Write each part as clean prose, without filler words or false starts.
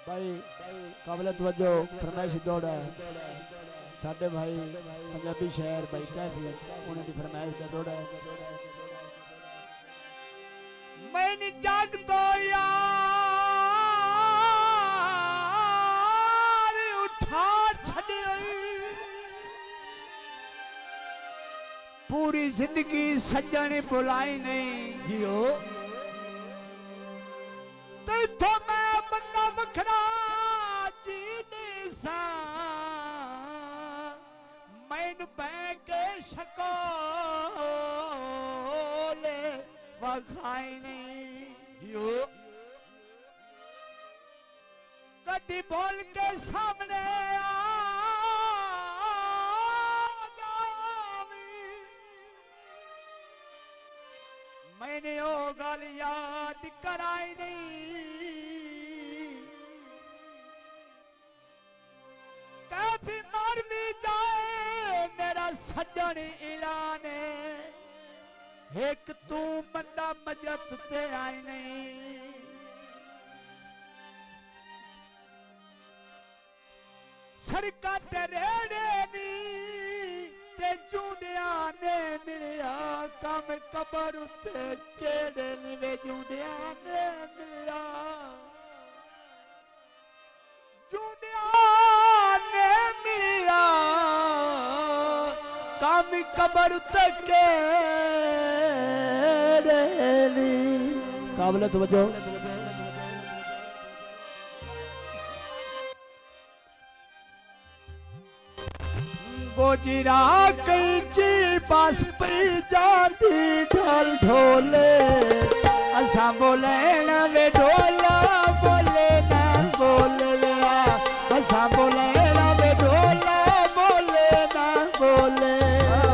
भाई काबिल तवज्जो फरमाइश दौड़ है साडे भाई पंजाबी शहर भाई कैफी उन्हें दी फरमाइश दा दौड़ है। मैंने जाग तो यार उठा छड़ी पूरी जिंदगी सजन बुलाई नहीं जियो तो मैं बंदा बखरा जी नहीं सा मैनू बैक शकोले वखाई नहीं जियो कदी बोल के सामने आ मैंने ओ गल याद कराई नहीं काफी मर भी जाए मेरा सज्जन ऐलान एक तू बंदा मजत ते आई नहीं सरका तेरे नी ते जूदिया ने मिलिया कम कबर उते केड़े वे जूदिया ने मिलिया जूदिया ने मिलिया कम कबर उते केड़े काबिल तवज्जो गोजिरा कैची पास पी जाती ढोल ढोले असा बोले ना वे ढोला बोले ना बोले असा बोले ना वे ढोला बोले ना बोले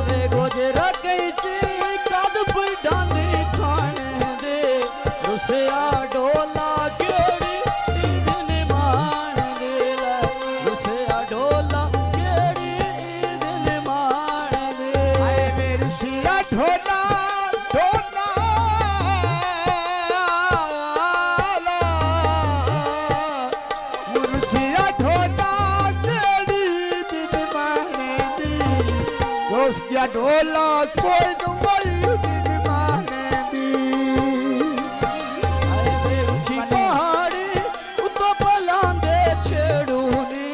वे गोजिरा कैची कद पी डांदी खाने दे रुसिया ढोला केड़ी दिन मान दे रुसिया ढोला ढोला ढोला मुर्शिया ढोला केड़ी दिन माने दी दोस्त क्या ढोला कोई दुबई दिन माने दी अरे ऊंची पहाड़ी उतो पलांदे छेड़ूनी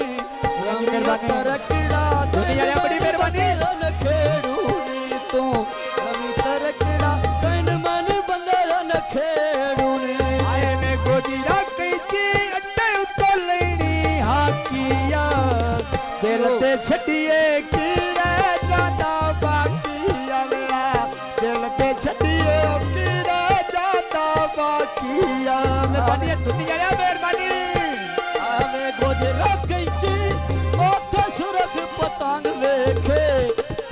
रंग तरकड़ा दुनिया ने बड़ी मेहरबानी खेड़ूनी तू रवि तरकड़ा कन मन बंदर न खेड़ूनी आए में गोजिरा कैची अड्डे उतो लेनी हाकिया दिल ते छड़िए की रह जाता बाकी आया दिल पे छड़िए की रह जाता बाकी मेहरबानी दुनिया ने मेहरबानी आवे गोजिरा कैची ओथे सुरख पतंग वेखे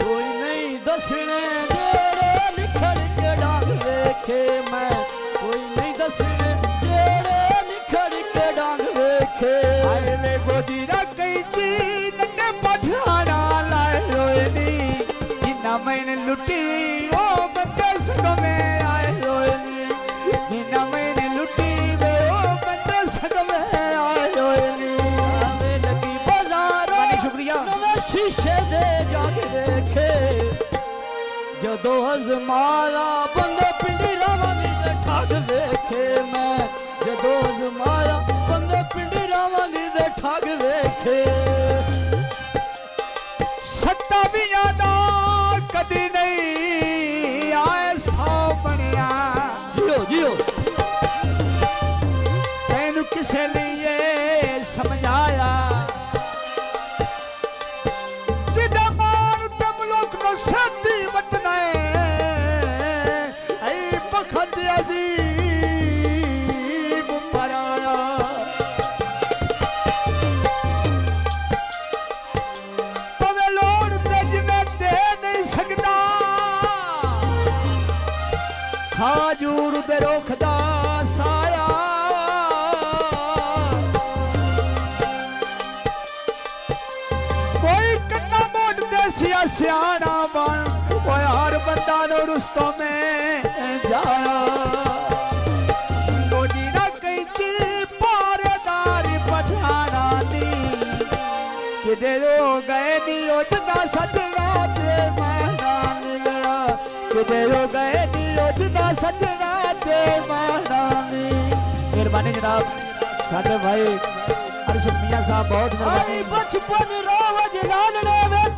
कोई नहीं दसने जेड़े निखड़ के डांग वेखे मैं कोई नहीं दसने जेड़े निखड़ के डांग वेखे आए में गोजिरा कैची नन्ने पठाना लाए रोएनी जिन्ना मैंने लुटी ओ बंदे सगो में आए रोएनी जिन्ना मैंने लुटी वे ओ बंदे सगो में आए रोएनी आवे लगी बाजार शुक्रिया नवे शीशे दे जाग देखे जदों अजमाया बंदे पिंडी रावानी दे ठाग वेखे मैं जदों अजमाया बंदे पिंडी रावानी दे ठाग वेखे सत्ता भी यादा कदी नहीं आए सौ बनिया जियो जियो तैनू किसे लिए समझाया जिदा मान तम लोग न सती वतना ऐ बखत अजीब पराया पवे लोड़ ते जिमें दे नहीं सकता खाजूर दे रोखदा साया कोई कन्ना मोड़ दे सियाना बन कोई हर बंदा नो रुस्तों में जाया गोजी ना कैची पारेदारी पर किते हो गए नी उठदा सजना ते माना मिलया किते हो गए नी उठदा सजना ते माना नी मेहरबानी जनाब साडे भाई अरशद मियां साहब बहुत आई मेहरबानी बचपन रोज लालने विच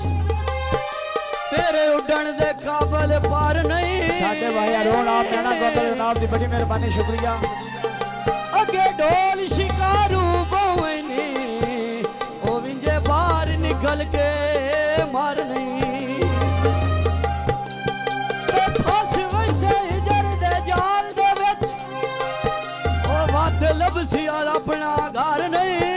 तेरे उड़न दे काबल पार नहीं साडे भाई अरुण आप नैना गोपाल जनाब दी बड़ी मेहरबानी शुक्रिया अगे ढोल शिकारू बोवनी ओ विंजे बाहर निकल के मार नहीं फस वैसे हिजर दे जाल दे विच ओ वात लबसी अपना घर नहीं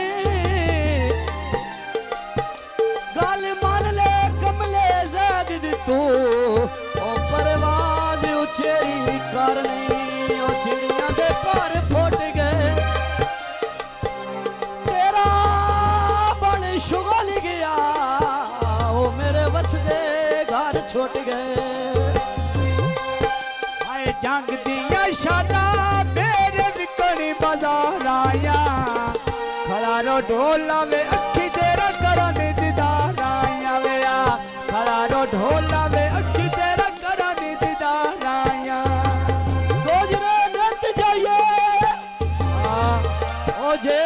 गल मान ले कमले ज़ैद दी तू ओ परवाज़ उचेरी कर नहीं ओ चिड़ियां दे पर फुट गए तेरा बन शुगल गया ओ मेरे वसदे घर छुट गए आए जंग दिया शाना मेरे विकणी बाजार आया खड़ा रो ढोला वे अखी तेरा करन दीदार आया वे आ खड़ा रो ढोला वे अखी तेरा करन दीदार आया सोजरे नट जाइए ओ जे